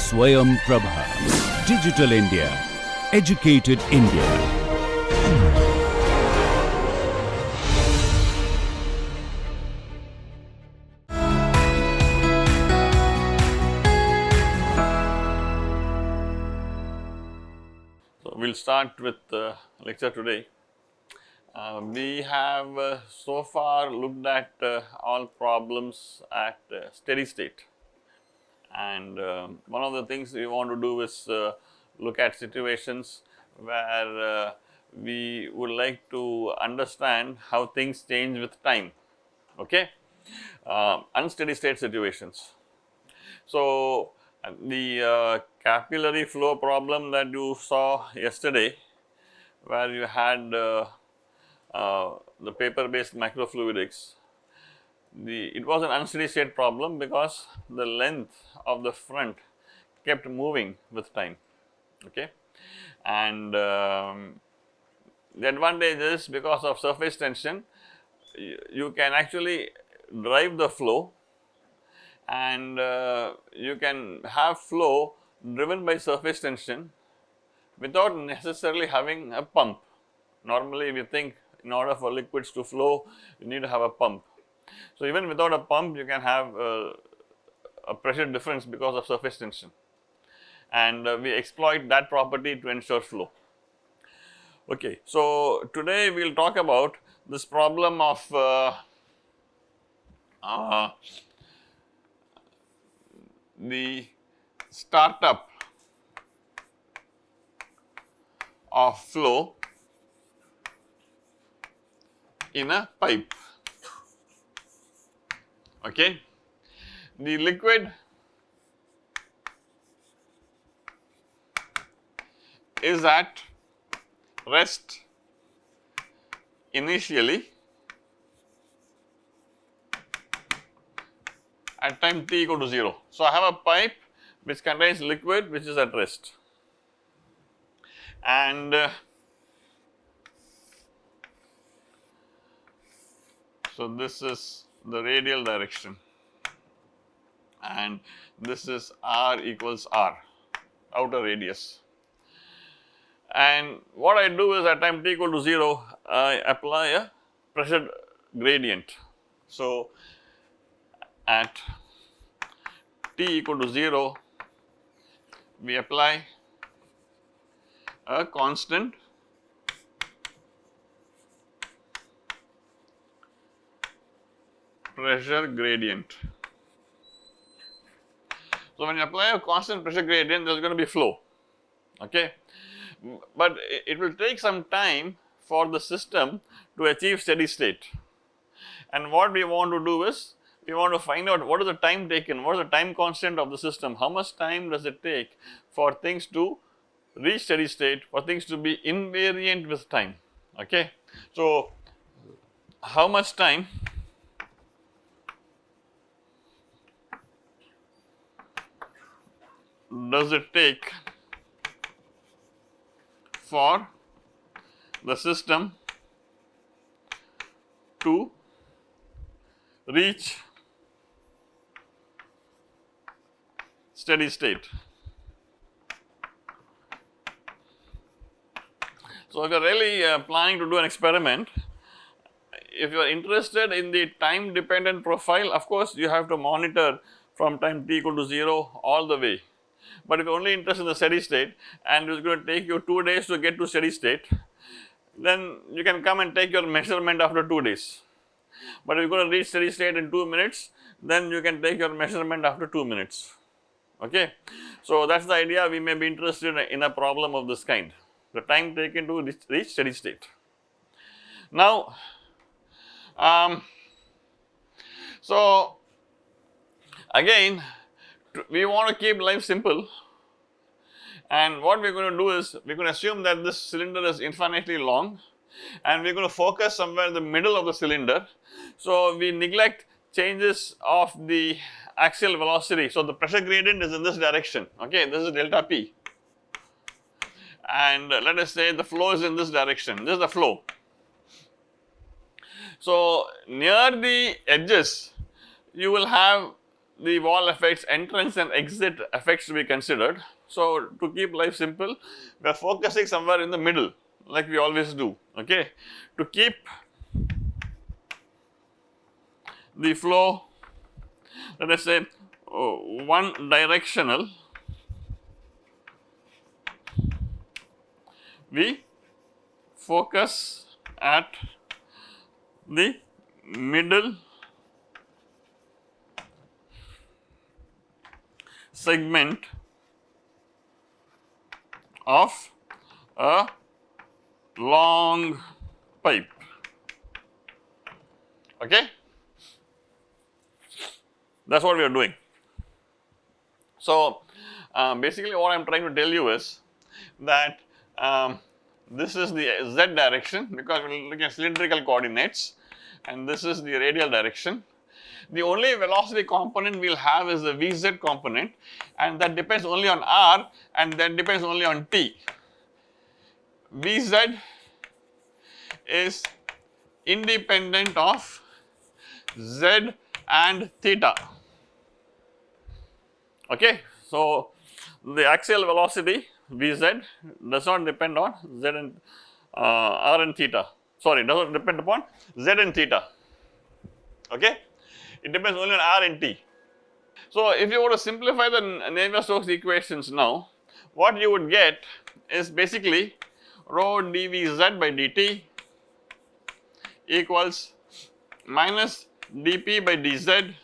Swayam Prabha. Digital India. Educated India. So, we will start with the lecture today. We have so far looked at all problems at steady state, and one of the things we want to do is look at situations where we would like to understand how things change with time, okay? Unsteady state situations. So, the capillary flow problem that you saw yesterday, where you had the paper based microfluidics, it was an unsteady state problem because the length of the front kept moving with time, okay. And the advantage is, because of surface tension, you can actually drive the flow, and you can have flow driven by surface tension without necessarily having a pump. Normally we think in order for liquids to flow, you need to have a pump. So, even without a pump, you can have a pressure difference because of surface tension, and we exploit that property to ensure flow. Okay. So, today we will talk about this problem of the startup of flow in a pipe. Okay. The liquid is at rest initially at time t equal to 0. So, I have a pipe which contains liquid which is at rest, and so this is the radial direction, and this is r equals r, outer radius. And what I do is, at time t equal to 0, I apply a pressure gradient. So, at t equal to 0, we apply a constant pressure gradient. So, when you apply a constant pressure gradient, there is going to be flow, okay. But it will take some time for the system to achieve steady state, and what we want to do is, we want to find out what is the time taken, what is the time constant of the system, how much time does it take for things to reach steady state, for things to be invariant with time, okay. So, how much time does it take for the system to reach steady state? So, if you are really planning to do an experiment, if you are interested in the time dependent profile, of course, you have to monitor from time t equal to 0 all the way. But if you are only interested in the steady state, and it is going to take you 2 days to get to steady state, then you can come and take your measurement after 2 days. But if you are going to reach steady state in 2 minutes, then you can take your measurement after 2 minutes, okay. So, that is the idea. We may be interested in a problem of this kind, the time taken to reach steady state. Now, so again, we want to keep life simple, and what we are going to do is, we are going to assume that this cylinder is infinitely long, and we are going to focus somewhere in the middle of the cylinder. So, we neglect changes of the axial velocity. So, the pressure gradient is in this direction, okay, this is delta p, and let us say the flow is in this direction, this is the flow. So, near the edges you will have the wall effects, entrance and exit effects to be considered. So, to keep life simple, we are focusing somewhere in the middle like we always do, okay, to keep the flow, let us say, one directional. We focus at the middle segment of a long pipe, okay. That is what we are doing. So, basically what I am trying to tell you is that this is the z direction, because we are looking at cylindrical coordinates, and this is the radial direction. The only velocity component we will have is the Vz component, and that depends only on r, and that depends only on t. Vz is independent of z and theta, okay. So, the axial velocity Vz does not depend on z and r and theta, sorry, does not depend upon z and theta, okay. It depends only on r and t. So, if you were to simplify the Navier-Stokes equations now, what you would get is basically rho dvz by dt equals minus dp by dz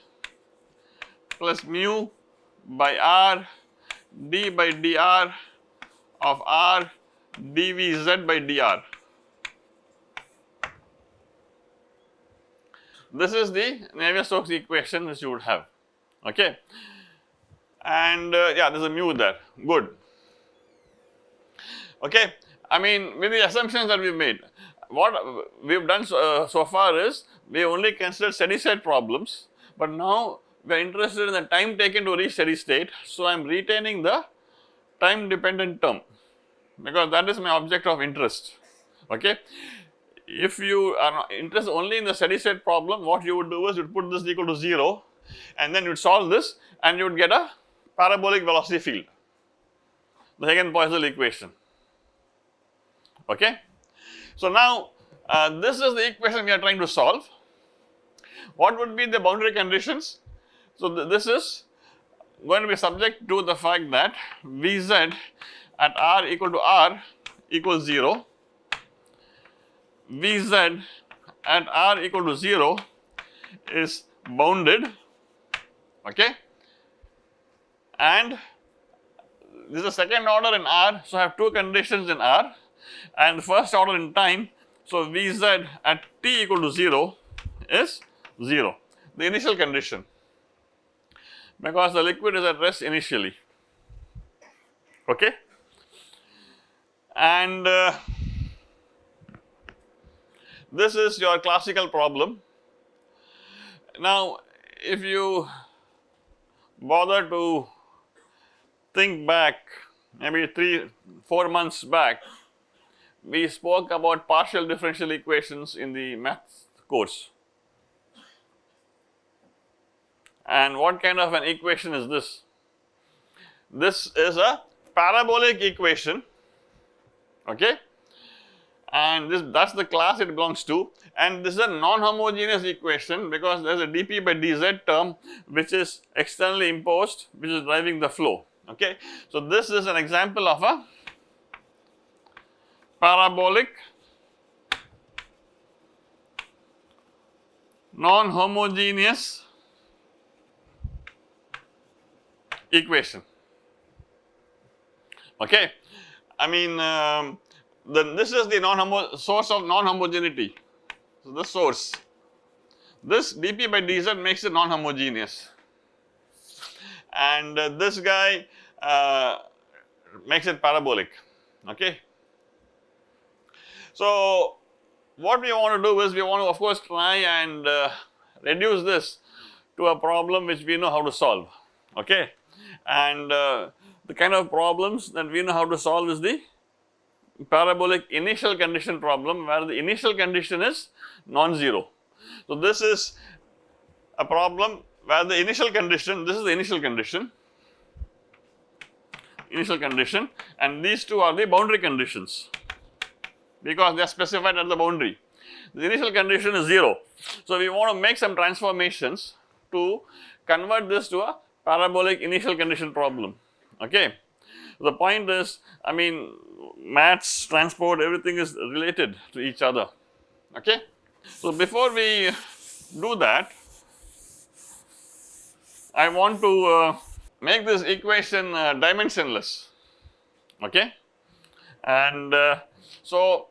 plus mu by r d by dr of r dvz by dr. This is the Navier-Stokes equation which you would have, okay. And yeah, there is a mu there, good, okay. I mean, with the assumptions that we have made, what we have done so far is we only considered steady state problems, but now we are interested in the time taken to reach steady state. So, I am retaining the time dependent term, because that is my object of interest, okay. If you are not interested only in the steady state problem, what you would do is you would put this equal to 0, and then you would solve this and you would get a parabolic velocity field, the Hagen-Poiseuille equation, okay. So, now this is the equation we are trying to solve. What would be the boundary conditions? So, this is going to be subject to the fact that Vz at r equal to r equals 0, Vz at r equal to 0 is bounded, okay, and this is a second order in r. So, I have two conditions in r and first order in time. So, Vz at t equal to 0 is 0, the initial condition, because the liquid is at rest initially, okay. And this is your classical problem. Now, if you bother to think back maybe 3-4 months back, we spoke about partial differential equations in the maths course. And what kind of an equation is this? This is a parabolic equation, okay, and that is the class it belongs to, and this is a non-homogeneous equation because there is a dp by dz term which is externally imposed, which is driving the flow, okay. So, this is an example of a parabolic non-homogeneous equation, okay. I mean, this is the source of non-homogeneity. So, the source, this dp by dz makes it non-homogeneous, and this guy makes it parabolic, okay. So, what we want to do is we want to of course try and reduce this to a problem which we know how to solve, okay. And the kind of problems that we know how to solve is the parabolic initial condition problem, where the initial condition is non-zero. So, this is a problem where the initial condition, this is the initial condition, and these two are the boundary conditions because they are specified at the boundary. The initial condition is 0. So, we want to make some transformations to convert this to a parabolic initial condition problem. Okay. The point is, I mean, maths, transport, everything is related to each other. Okay. So, before we do that, I want to make this equation dimensionless. Okay. And so,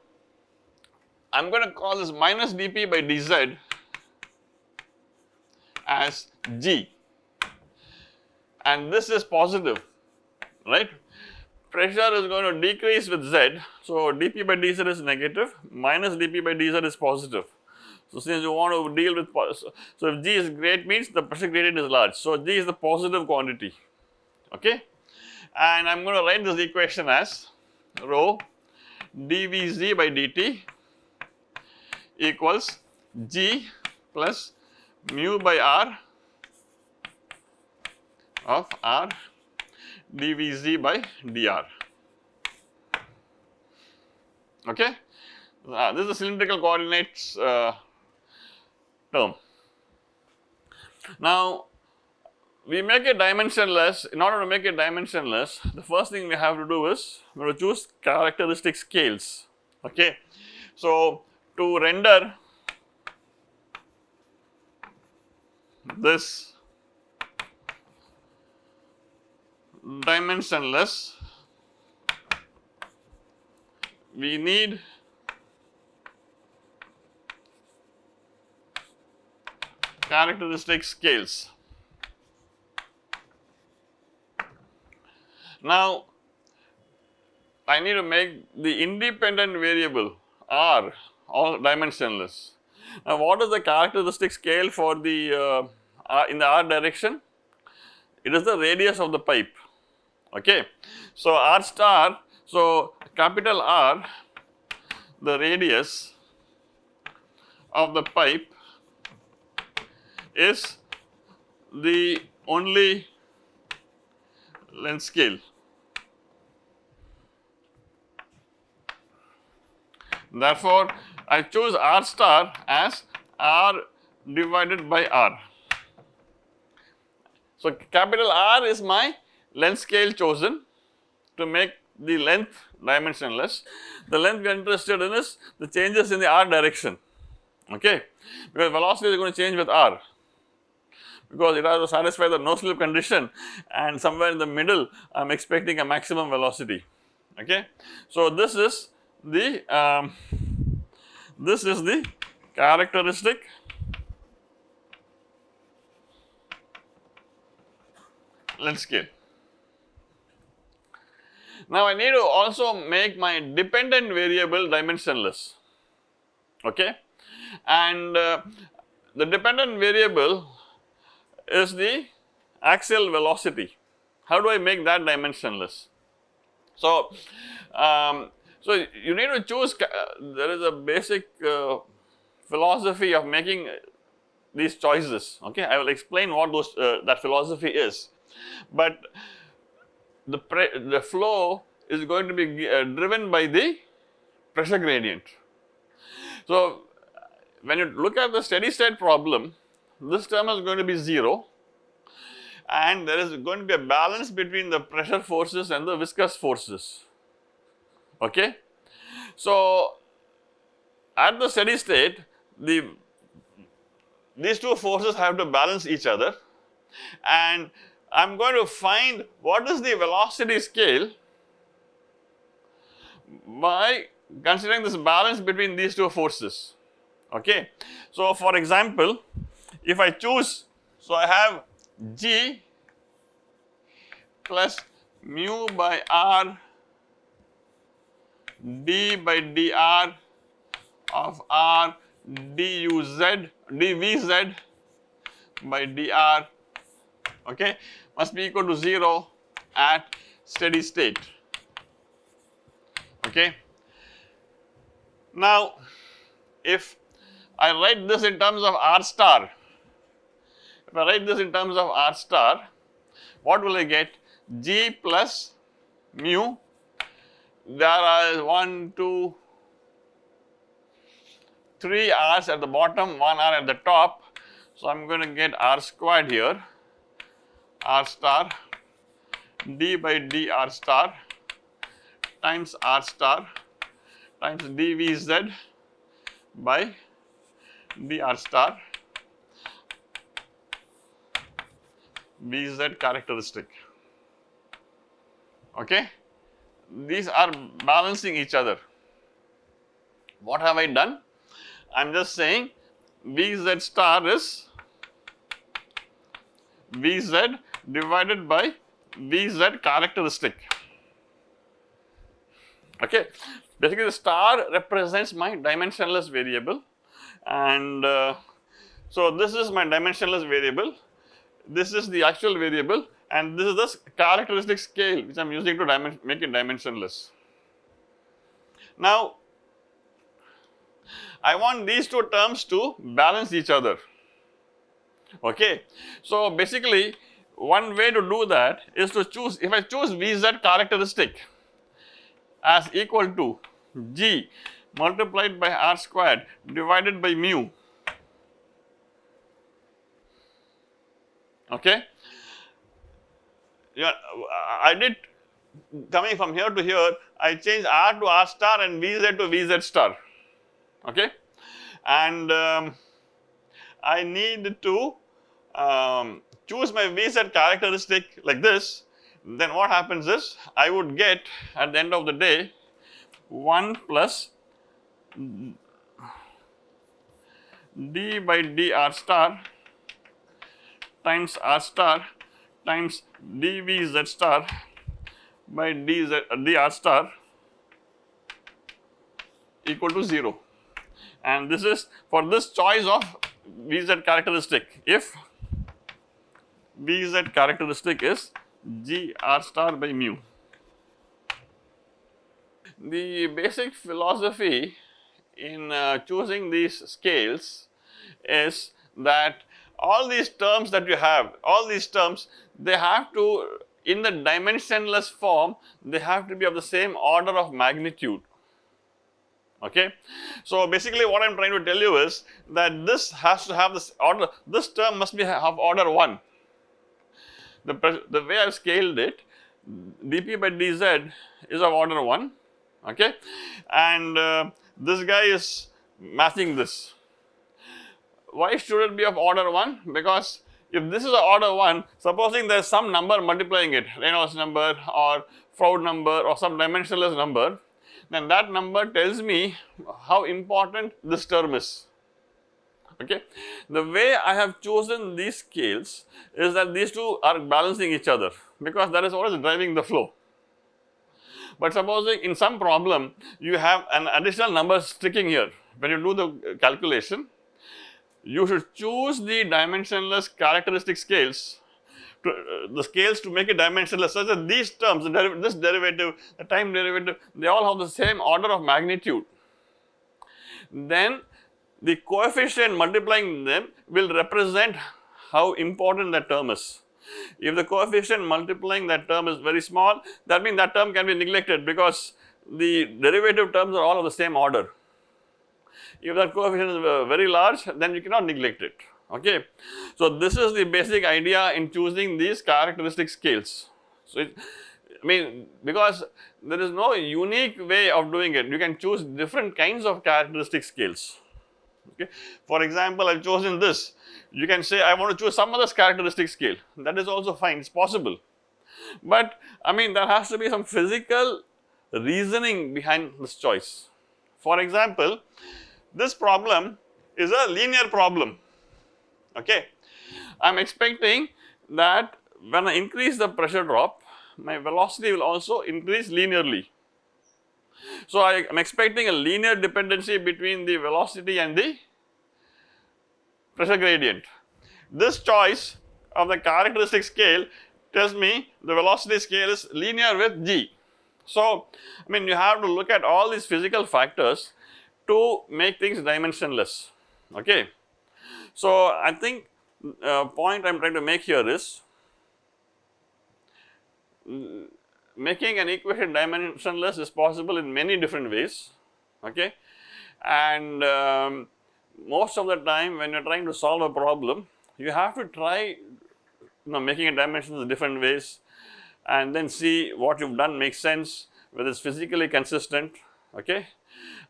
I am going to call this minus dP by dz as G, and this is positive, right. Pressure is going to decrease with Z. So, dP by dz is negative, minus dP by dz is positive. So, since you want to deal with, so if G is great means the pressure gradient is large. So, G is the positive quantity, okay. And I am going to write this equation as rho dVz by dt equals G plus mu by R of R dVz by dr. Okay. This is the cylindrical coordinates term. Now, we make it dimensionless. In order to make it dimensionless, the first thing we have to do is we have to choose characteristic scales. Okay. So, to render this dimensionless, we need characteristic scales. Now, I need to make the independent variable R all dimensionless. Now, what is the characteristic scale for the in the R direction? It is the radius of the pipe. Okay. So, R star, so capital R, the radius of the pipe is the only length scale. Therefore, I choose R star as R divided by R. So, capital R is my length scale chosen to make the length dimensionless. The length we are interested in is the changes in the R direction, okay, because velocity is going to change with R, because it has to satisfy the no slip condition, and somewhere in the middle I am expecting a maximum velocity. Okay. So, this is the characteristic length scale. Now, I need to also make my dependent variable dimensionless, okay, and the dependent variable is the axial velocity. How do I make that dimensionless? So, so you need to choose, there is a basic philosophy of making these choices, okay. I will explain what those that philosophy is, but the flow is going to be driven by the pressure gradient. So, when you look at the steady state problem, this term is going to be 0, and there is going to be a balance between the pressure forces and the viscous forces, okay. So, at the steady state, these two forces have to balance each other, and I am going to find what is the velocity scale by considering this balance between these two forces, okay. So, for example, if I choose, so I have G plus mu by R d by dr of R dVz by dr, okay, must be equal to 0 at steady state, okay. Now, if I write this in terms of R star, if I write this in terms of R star, what will I get? G plus mu. There are 1, 2, 3 R's at the bottom, 1 R at the top. So, I am going to get R squared here, R star d by d R star times R star times dVz by dr star Vz characteristic. Okay, these are balancing each other. What have I done? I am just saying Vz star is Vz divided by Vz characteristic. Okay, basically the star represents my dimensionless variable, and so this is my dimensionless variable, this is the actual variable, and this is the characteristic scale which I am using to make it dimensionless. Now, I want these two terms to balance each other. Okay, so basically one way to do that is to choose, if I choose Vz characteristic as equal to G multiplied by R squared divided by mu. Okay, yeah, I did, coming from here to here, I changed R to R star and Vz to Vz star. Okay, and I need to choose my Vz characteristic like this. Then what happens is I would get at the end of the day 1 plus d by dr star times r star times dvz star by dr star equal to 0, and this is for this choice of Vz characteristic. If Vz characteristic is G R star by mu. The basic philosophy in choosing these scales is that all these terms that you have, all these terms, they have to, in the dimensionless form, they have to be of the same order of magnitude. Okay, so basically what I am trying to tell you is that this has to have this order, this term must be of order 1. The way I have scaled it, dp by dz is of order 1, okay, and this guy is matching this. Why should it be of order 1? Because if this is of order 1, supposing there is some number multiplying it, Reynolds number or Froude number or some dimensionless number, then that number tells me how important this term is. Okay, the way I have chosen these scales is that these two are balancing each other, because that is always driving the flow. But supposing in some problem you have an additional number sticking here, when you do the calculation, you should choose the dimensionless characteristic scales, the scales to make it dimensionless, such that these terms, this derivative, the time derivative, they all have the same order of magnitude. Then the coefficient multiplying them will represent how important that term is. If the coefficient multiplying that term is very small, that means that term can be neglected, because the derivative terms are all of the same order. If that coefficient is very large, then you cannot neglect it. Okay, so this is the basic idea in choosing these characteristic scales. So because there is no unique way of doing it, you can choose different kinds of characteristic scales. Okay, for example, I've chosen this. You can say I want to choose some other characteristic scale. That is also fine, it's possible. But there has to be some physical reasoning behind this choice. For example, this problem is a linear problem. Okay, I am expecting that when I increase the pressure drop, my velocity will also increase linearly. So I am expecting a linear dependency between the velocity and the pressure gradient. This choice of the characteristic scale tells me the velocity scale is linear with g. So you have to look at all these physical factors to make things dimensionless. Okay, so I think point I am trying to make here is making an equation dimensionless is possible in many different ways, okay, and most of the time when you are trying to solve a problem, you have to try making a dimensions in different ways and then see what you have done makes sense, whether it is physically consistent, okay,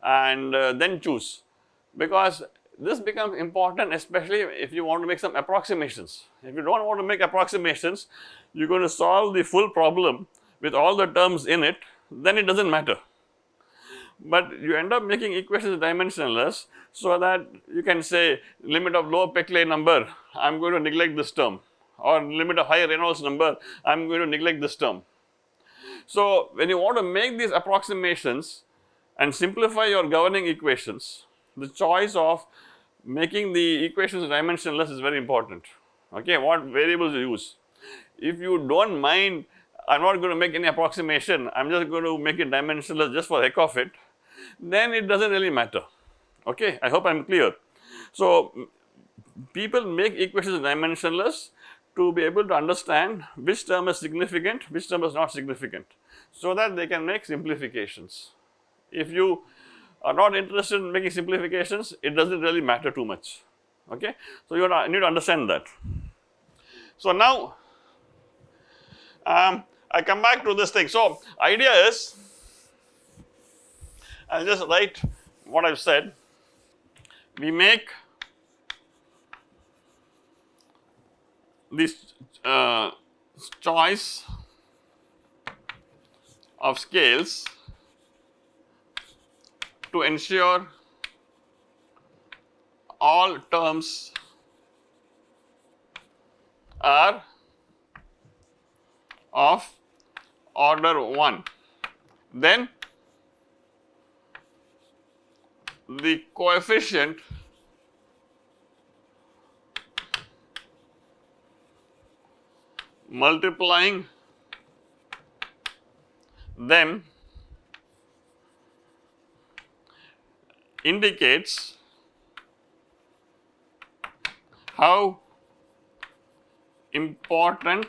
and then choose, because this becomes important especially if you want to make some approximations. If you do not want to make approximations, you are going to solve the full problem with all the terms in it, then it does not matter. But you end up making equations dimensionless, so that you can say limit of low Peclet number, I am going to neglect this term, or limit of high Reynolds number, I am going to neglect this term. So, when you want to make these approximations and simplify your governing equations, the choice of making the equations dimensionless is very important, okay, what variables you use. If you do not mind, I am not going to make any approximation, I am just going to make it dimensionless just for the heck of it, then it does not really matter, okay, I hope I am clear. So, people make equations dimensionless to be able to understand which term is significant, which term is not significant, so that they can make simplifications. If you are not interested in making simplifications, it does not really matter too much, okay. So, you need to understand that. So, now I come back to this thing. So, idea is, I will just write what I have said. We make this choice of scales to ensure all terms are of order 1. Then the coefficient multiplying them indicates how important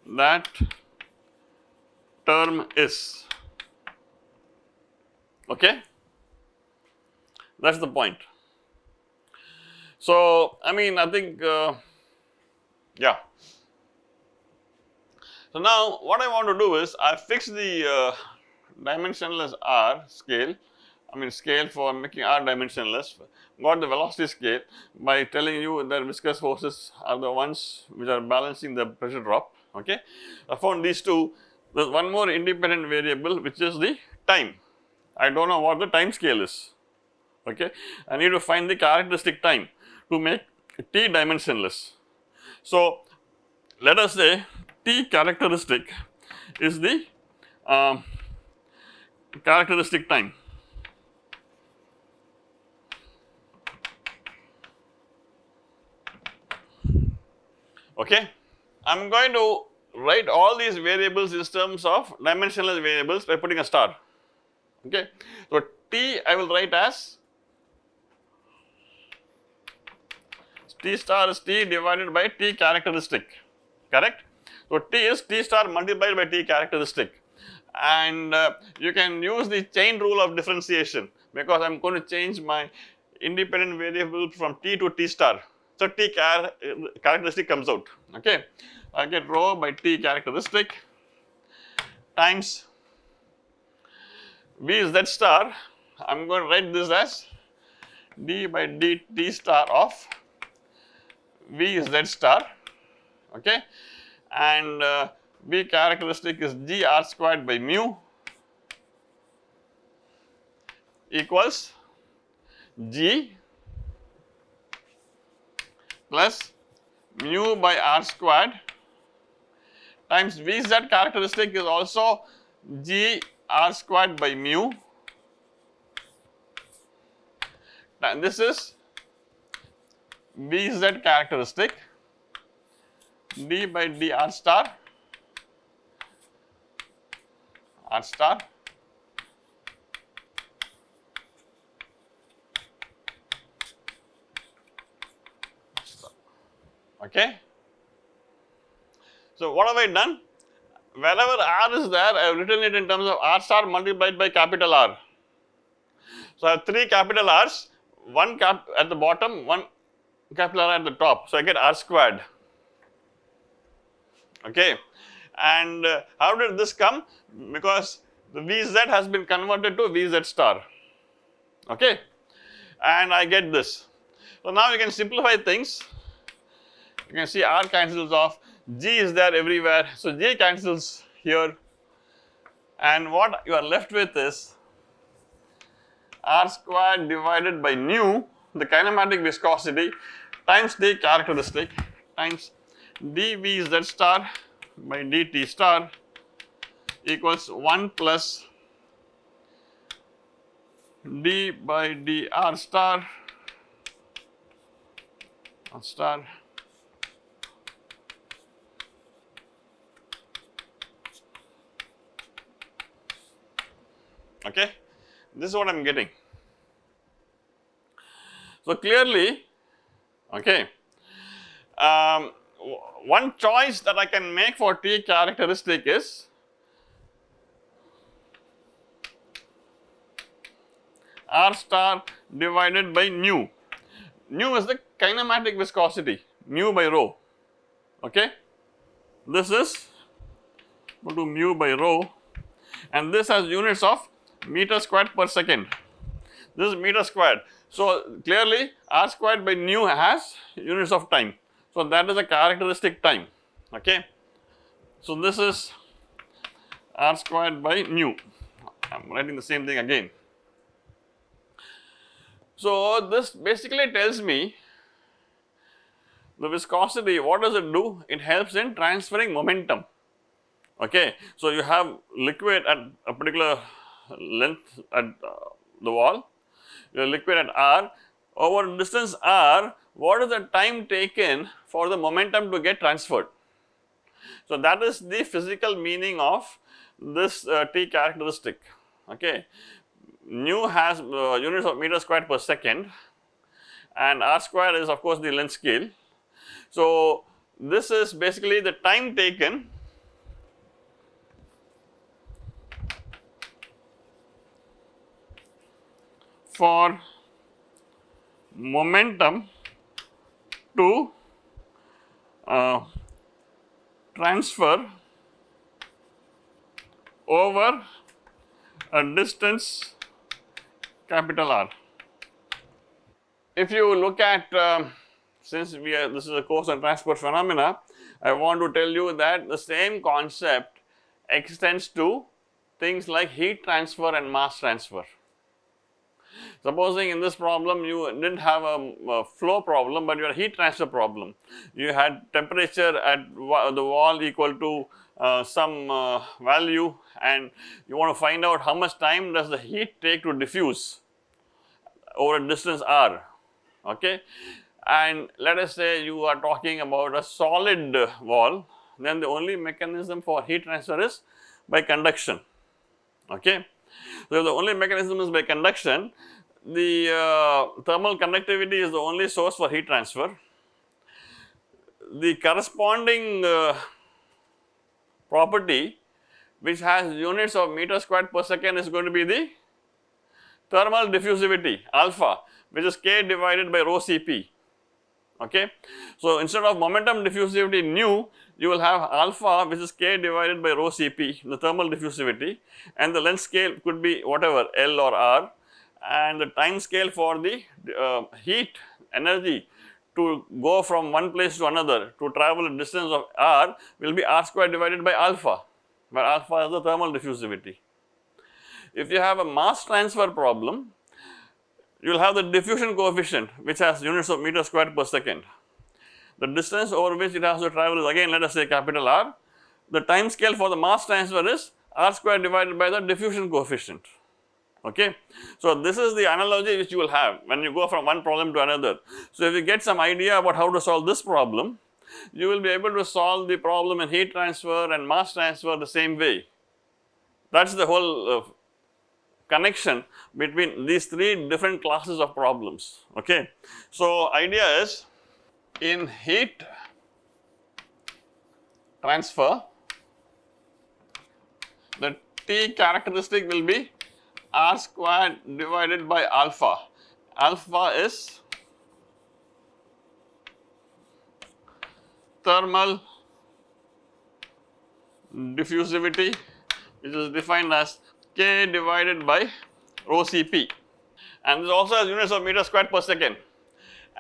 that term is, okay. That is the point. So, I mean, I think yeah. So, now what I want to do is I fix the dimensionless R scale, I mean scale for making R dimensionless, got the velocity scale by telling you that viscous forces are the ones which are balancing the pressure drop, okay. I found these two. There is one more independent variable which is the time. I do not know what the time scale is, okay. I need to find the characteristic time to make T dimensionless. So, let us say T characteristic is the characteristic time, okay. I am going to write all these variables in terms of dimensionless variables by putting a star, okay. So, T I will write as T star is T divided by T characteristic, correct. So, T is T star multiplied by T characteristic, and you can use the chain rule of differentiation, because I am going to change my independent variable from T to T star. So, T characteristic comes out, okay. I get rho by T characteristic times V Z star. I am going to write this as d by dt star of V Z star, okay, and V characteristic is G R squared by mu equals G plus mu by R squared times Vz characteristic is also G R squared by mu, and this is Vz characteristic d by dr star r star okay. So, what have I done? Wherever R is there, I have written it in terms of R star multiplied by capital R. So, I have 3 capital R's, one cap at the bottom, one capital R at the top. So, I get R squared, okay. And how did this come? Because the Vz has been converted to Vz star, okay, and I get this. So, now you can simplify things. You can see R cancels off, G is there everywhere, so J cancels here, and what you are left with is R squared divided by nu, the kinematic viscosity, times the characteristic, times dVz star by dt star equals 1 plus d by dr star okay. This is what I am getting. So, clearly, okay, one choice that I can make for T characteristic is R star divided by nu. Nu is the kinematic viscosity, mu by rho, okay. This is equal to mu by rho, and this has units of meter squared per second. This is meter squared. So, clearly R squared by nu has units of time. So, that is a characteristic time, okay. So, this is R squared by nu. I am writing the same thing again. So, this basically tells me the viscosity. What does it do? It helps in transferring momentum, okay. So, you have liquid at a particular length at the wall, your liquid at R, over distance R, what is the time taken for the momentum to get transferred? So, that is the physical meaning of this T characteristic, okay. Nu has units of meter squared per second, and R square is of course the length scale. So, this is basically the time taken for momentum to transfer over a distance capital R. If you look at, since this is a course on transport phenomena, I want to tell you that the same concept extends to things like heat transfer and mass transfer. Supposing in this problem you didn't have a flow problem, but you had a heat transfer problem. You had temperature at the wall equal to some value, and you want to find out how much time does the heat take to diffuse over a distance r, okay. And let us say you are talking about a solid wall, then the only mechanism for heat transfer is by conduction, okay. So, if the only mechanism is by conduction, the thermal conductivity is the only source for heat transfer. The corresponding property which has units of meter squared per second is going to be the thermal diffusivity alpha, which is K divided by rho Cp, okay. So, instead of momentum diffusivity nu, you will have alpha, which is K divided by rho Cp, the thermal diffusivity, and the length scale could be whatever L or R, and the time scale for the heat energy to go from one place to another to travel a distance of R will be R square divided by alpha, where alpha is the thermal diffusivity. If you have a mass transfer problem, you will have the diffusion coefficient, which has units of meter squared per second. The distance over which it has to travel is again, let us say capital R. The time scale for the mass transfer is R square divided by the diffusion coefficient, okay. So, this is the analogy which you will have when you go from one problem to another. So, if you get some idea about how to solve this problem, you will be able to solve the problem in heat transfer and mass transfer the same way. That is the whole connection between these three different classes of problems, okay. So, idea is in heat transfer, the T characteristic will be R squared divided by alpha. Alpha is thermal diffusivity, which is defined as K divided by rho Cp, and this also has units of meter squared per second.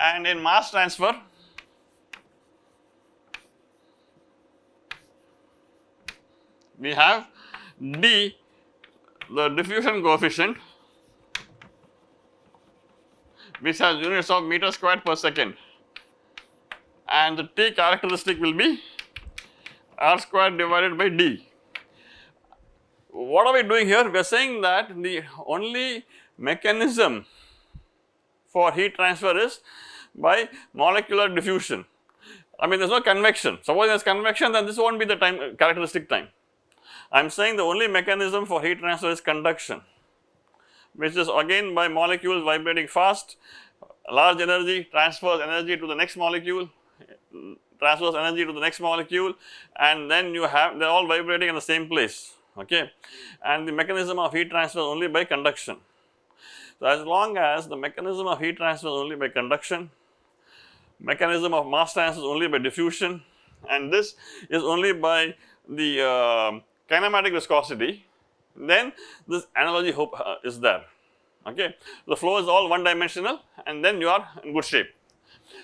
And in mass transfer, we have D, the diffusion coefficient, which has units of meter squared per second, and the T characteristic will be R squared divided by D. What are we doing here? We are saying that the only mechanism for heat transfer is by molecular diffusion. I mean, there is no convection. Suppose there is convection, then this won't be the time characteristic time. I am saying the only mechanism for heat transfer is conduction, which is again by molecules vibrating fast, large energy transfers energy to the next molecule, transfers energy to the next molecule, and then you have, they are all vibrating in the same place, okay, and the mechanism of heat transfer is only by conduction. So, as long as the mechanism of heat transfer is only by conduction, mechanism of mass transfer is only by diffusion, and this is only by the kinematic viscosity, then this analogy is there, okay. The flow is all one dimensional, and then you are in good shape.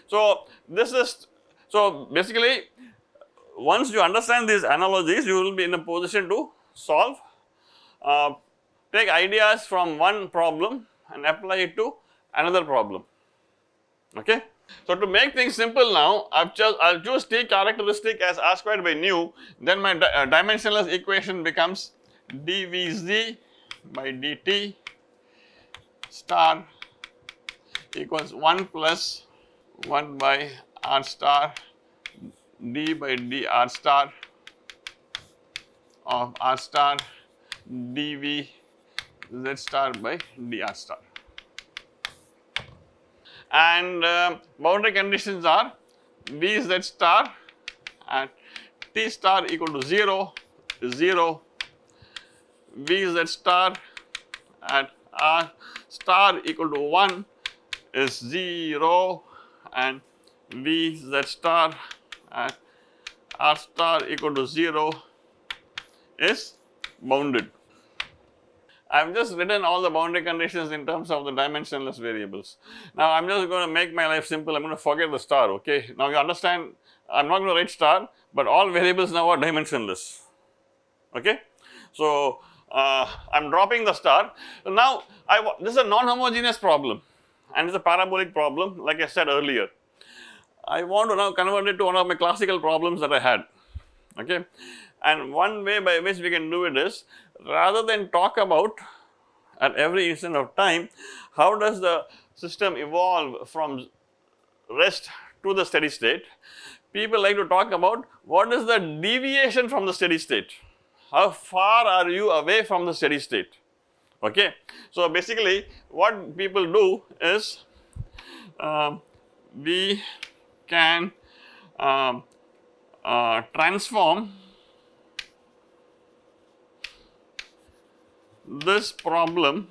So, this is, so basically once you understand these analogies, you will be in a position to solve, take ideas from one problem and apply it to another problem, okay. So, to make things simple now, I'll choose T characteristic as R squared by nu, then my dimensionless equation becomes dVz by dt star equals 1 plus 1 by R star d by dr star of R star dV z star by dr star. And boundary conditions are Vz star at T star equal to 0 is 0, Vz star at R star equal to 1 is 0, and Vz star at R star equal to 0 is bounded. I have just written all the boundary conditions in terms of the dimensionless variables. Now, I am just going to make my life simple, I am going to forget the star, okay. Now, you understand, I am not going to write star, but all variables now are dimensionless, okay. So, I am dropping the star. So, now, this is a non-homogeneous problem and it is a parabolic problem, like I said earlier. I want to now convert it to one of my classical problems that I had, okay. And one way by which we can do it is, rather than talk about at every instant of time, how does the system evolve from rest to the steady state, people like to talk about what is the deviation from the steady state, how far are you away from the steady state, okay. So, basically what people do is, we can transform this problem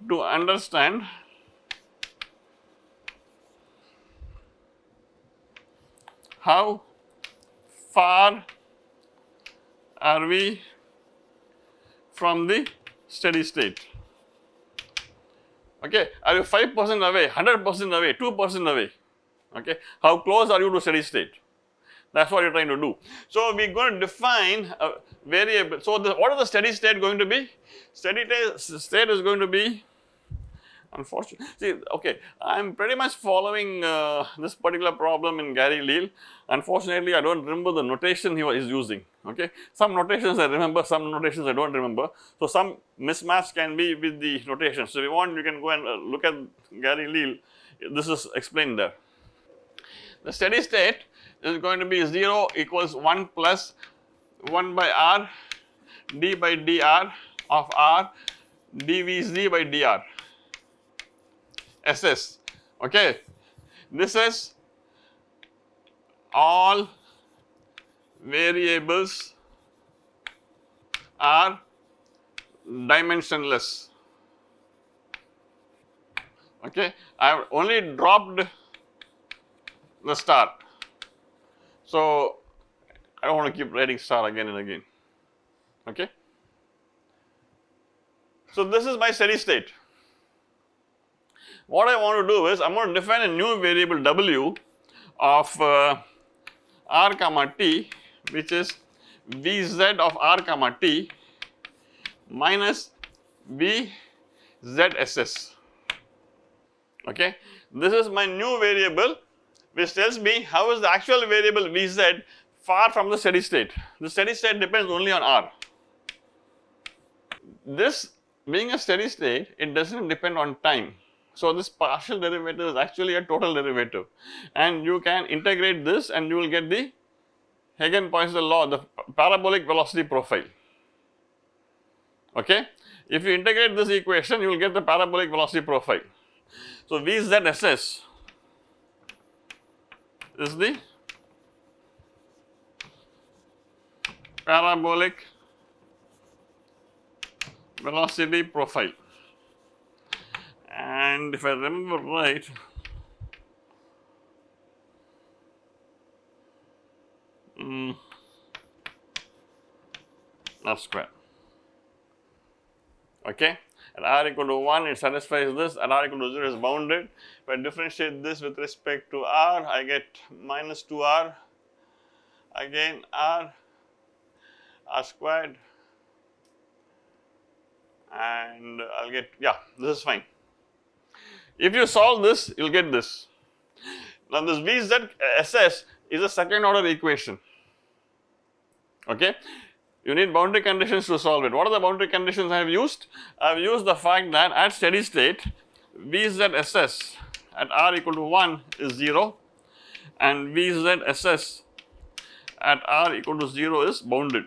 to understand how far are we from the steady state, okay. Are you 5% away, 100% away, 2% away, okay. How close are you to steady state? That is what you are trying to do. So, we are going to define a variable. So, what is the steady state going to be? Steady state is going to be, unfortunately, see, okay, I am pretty much following this particular problem in Gary Leal. Unfortunately, I do not remember the notation he is using, okay. Some notations I remember, some notations I do not remember. So, some mismatch can be with the notation. So, if you want, you can go and look at Gary Leal, this is explained there. The steady state is going to be 0 equals 1 plus 1 by R d by dr of R dVz by dr SS, okay. This is all variables are dimensionless. Okay, I have only dropped the star. So, I don't want to keep writing star again and again. Okay. So, this is my steady state. What I want to do is I am going to define a new variable w of r comma t, which is vz of r comma t minus vzss. Okay, this is my new variable which tells me how is the actual variable vz far from the steady state. The steady state depends only on r. This being a steady state, it does not depend on time. So, this partial derivative is actually a total derivative, and you can integrate this and you will get the Hagen-Poiseuille law, the parabolic velocity profile. Okay, if you integrate this equation, you will get the parabolic velocity profile. So, vzss is the parabolic velocity profile, and if I remember right, r square. Okay, at r equal to 1 it satisfies this, at r equal to 0 is bounded. If I differentiate this with respect to r, I get minus 2r, again r squared, and I will get, yeah, this is fine. If you solve this, you will get this. Now, this vzss is a second order equation. Okay, you need boundary conditions to solve it. What are the boundary conditions I have used? I have used the fact that at steady state, vzss at r equal to 1 is 0 and vzss at r equal to 0 is bounded.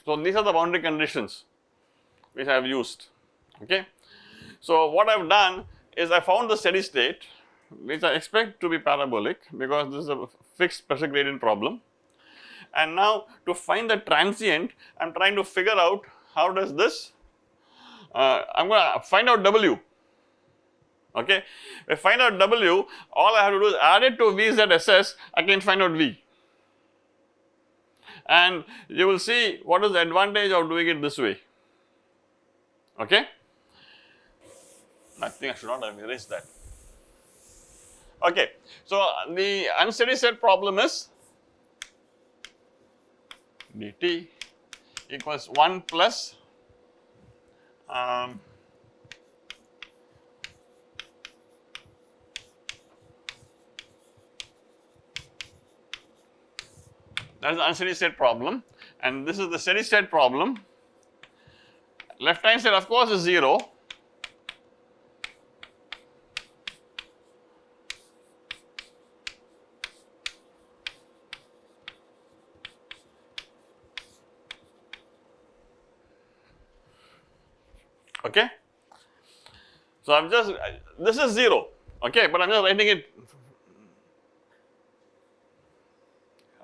So, these are the boundary conditions which I have used. Okay. So, what I have done is I found the steady state which I expect to be parabolic because this is a fixed pressure gradient problem, and now to find the transient I am trying to figure out how does this, I am going to find out w. Okay. If I find out w, all I have to do is add it to vzss, I can find out v, and you will see what is the advantage of doing it this way. Okay. I think I should not have erased that. Okay. So, the unsteady state problem is dt equals 1 plus that is the unsteady state problem, and this is the steady state problem. Left hand side of course is 0. Okay. So, I am just, this is 0, okay, but I am just writing it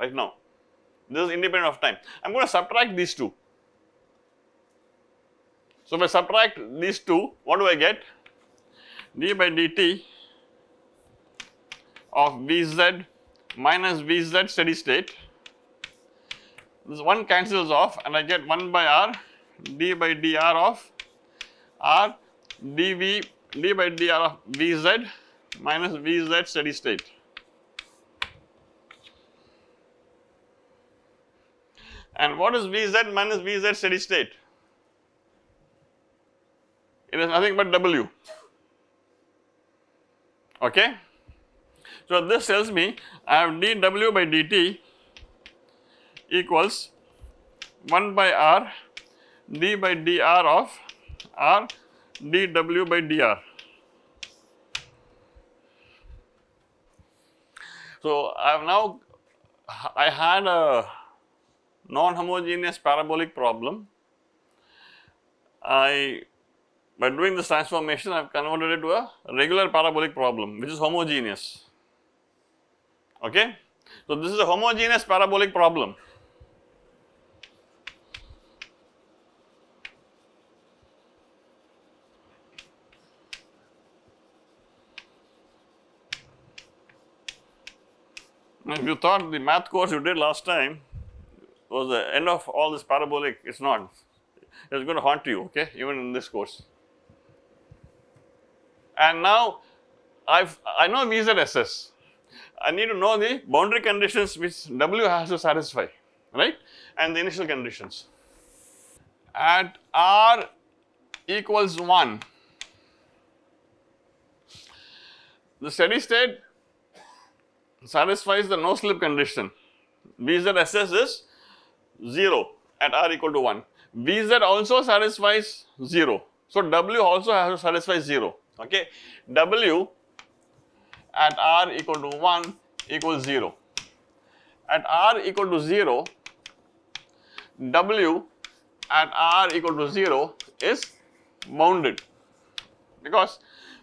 right now. This is independent of time. I am going to subtract these two. So, if I subtract these two, what do I get? d by dt of Vz minus Vz steady state. This one cancels off and I get 1 by r d by dr of r dv d by dr of Vz minus Vz steady state. And what is Vz minus Vz steady state? It is nothing but w. Okay. So, this tells me I have dw by dt equals 1 by r d by dr of r dw by dr. So, I had a non-homogeneous parabolic problem. By doing this transformation, I have converted it to a regular parabolic problem which is homogeneous. Okay. So, this is a homogeneous parabolic problem. If you thought the math course you did last time was the end of all this parabolic, it's not. It's going to haunt you, okay, even in this course. And now I know VZSS. I need to know the boundary conditions which W has to satisfy, right, and the initial conditions. At R equals 1, the steady state satisfies the no slip condition. VZSS is 0 at R equal to 1. VZ also satisfies 0. So, W also has to satisfy 0. Okay. W at R equal to 1 equals 0. At R equal to 0, W at R equal to 0 is bounded, because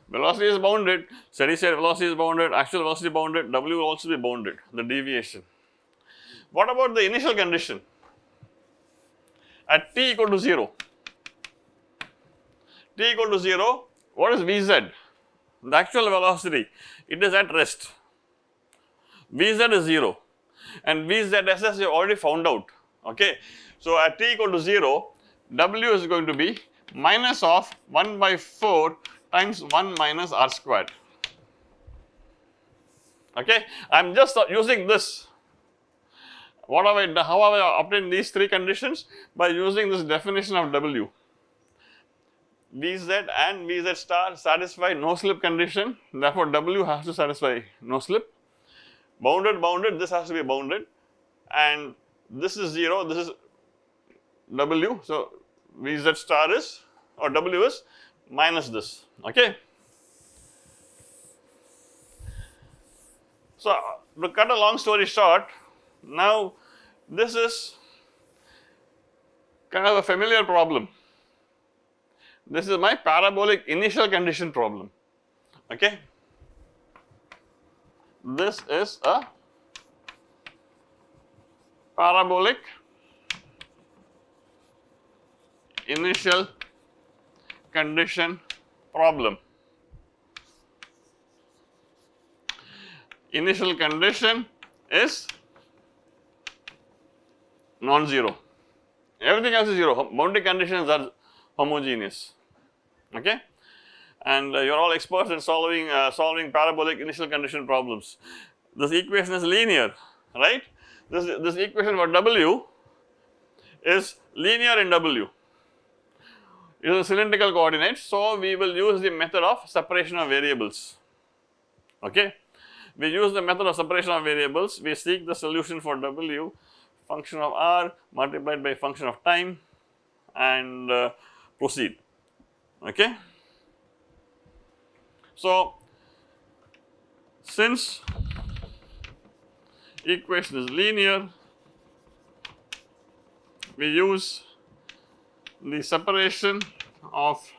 velocity is bounded, steady state velocity is bounded, actual velocity bounded, W will also be bounded, the deviation. What about the initial condition? At t equal to 0, t equal to 0, what is Vz? The actual velocity, it is at rest. Vz is 0 and VZSS you already found out, okay. So, at t equal to 0, W is going to be minus of 1 by 4 times 1 minus r squared, okay. I am just using this. What have I done? How have I obtained these three conditions? By using this definition of W. Vz and Vz star satisfy no slip condition, therefore W has to satisfy no slip. Bounded, bounded, this has to be bounded, and this is 0, this is W. So, Vz star is, or W is minus this, okay. So, to cut a long story short, now this is kind of a familiar problem. This is my parabolic initial condition problem, okay. This is a parabolic initial condition problem. Initial condition is non-zero, everything else is 0, boundary conditions are homogeneous, okay. And you are all experts in solving parabolic initial condition problems. This equation is linear, right? This equation for W is linear in W. It is a cylindrical coordinate, so we will use the method of separation of variables, okay. We use the method of separation of variables, we seek the solution for W, function of R multiplied by function of time, and proceed, okay. So, since equation is linear, we use the separation of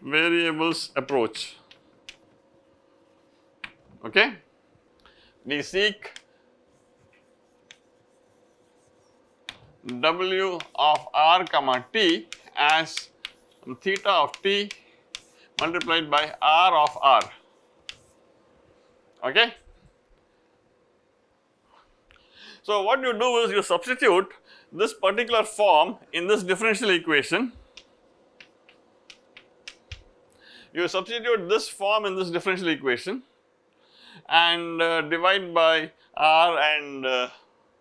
variables approach, okay. We seek W of R comma t as theta of t multiplied by R of R, okay. So, what you do is you substitute this particular form in this differential equation, you substitute this form in this differential equation and divide by R and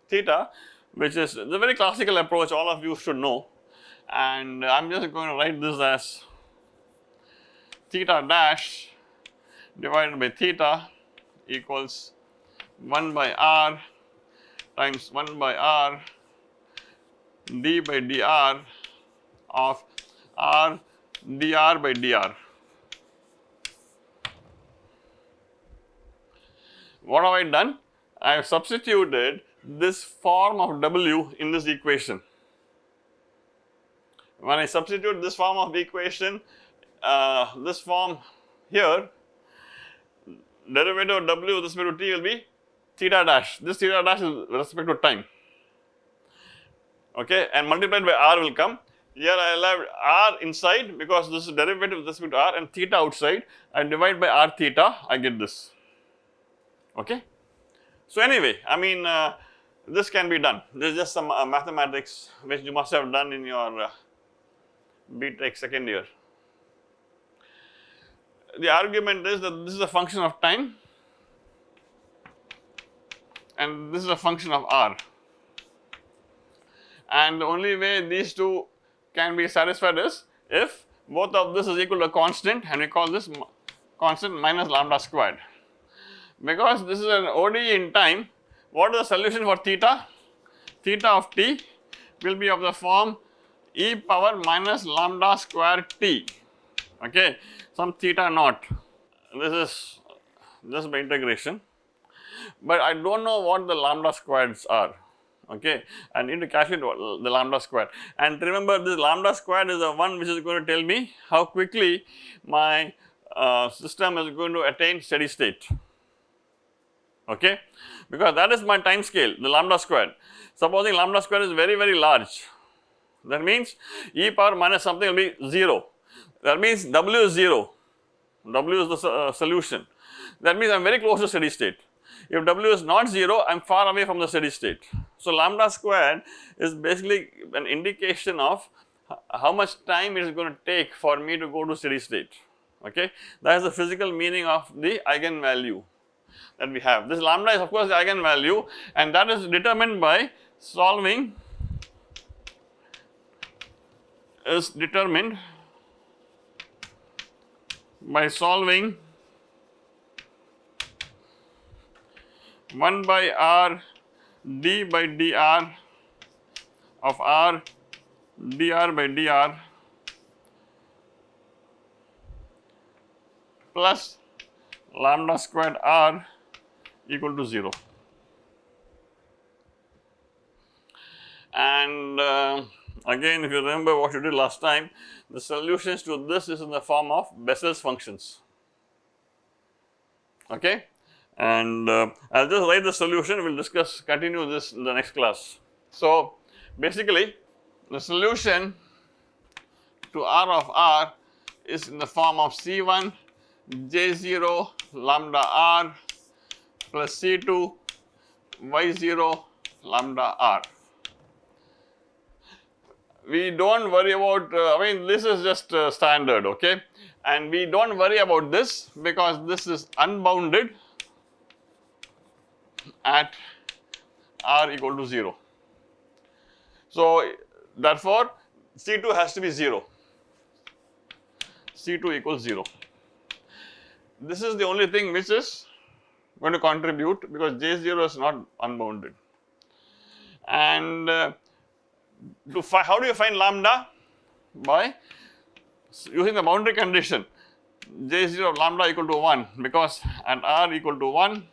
theta, which is the very classical approach all of you should know, and I am just going to write this as theta dash divided by theta equals 1 by R times 1 by R d by dr of R dr by dr. What have I done? I have substituted this form of W in this equation. When I substitute this form of the equation this form here, derivative of w with respect to t will be theta dash. This theta dash is with respect to time. Okay, and multiplied by r will come. Here I will have r inside because this is derivative with respect to r, and theta outside. I divide by r theta, I get this. Okay. So anyway, I mean this can be done. This is just some mathematics which you must have done in your BTech second year. The argument is that this is a function of time and this is a function of r, and the only way these two can be satisfied is if both of this is equal to a constant, and we call this constant minus lambda squared. Because this is an ODE in time, what is the solution for theta? Theta of t will be of the form e power minus lambda square t, okay, some theta naught. This is just by integration, but I do not know what the lambda squares are. Okay, I need to calculate the lambda square, and remember this lambda square is the one which is going to tell me how quickly my system is going to attain steady state. Okay, because that is my time scale, the lambda square. Supposing lambda square is very, very large, that means e power minus something will be 0. That means w is 0, w is the solution. That means I am very close to steady state. If w is not 0, I am far away from the steady state. So lambda squared is basically an indication of how much time it is going to take for me to go to steady state. Okay, that is the physical meaning of the eigenvalue that we have. This lambda is of course the eigenvalue, and that is determined by solving, by solving 1 by r d by dr of r dr by dr plus lambda squared r equal to 0. And again, if you remember what you did last time, the solutions to this is in the form of Bessel's functions. Okay, and I'll just write the solution. We'll continue this in the next class. So basically, the solution to r of r is in the form of C1 J0 lambda r plus C2 Y0 lambda r. We do not worry about, I mean this is just standard, okay, and we do not worry about this because this is unbounded at r equal to 0. So therefore C2 has to be 0, C2 equals 0. This is the only thing which is going to contribute because J0 is not unbounded. And how do you find lambda? By using the boundary condition J0 of lambda equal to 1, because at r equal to 1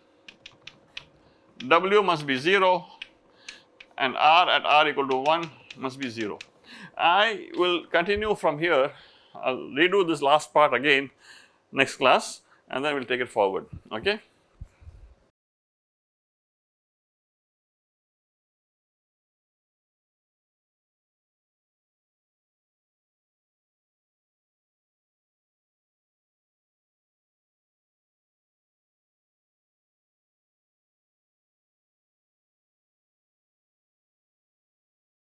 w must be 0 and r at r equal to 1 must be 0. I will continue from here. I will redo this last part again next class, and then we will take it forward. Okay.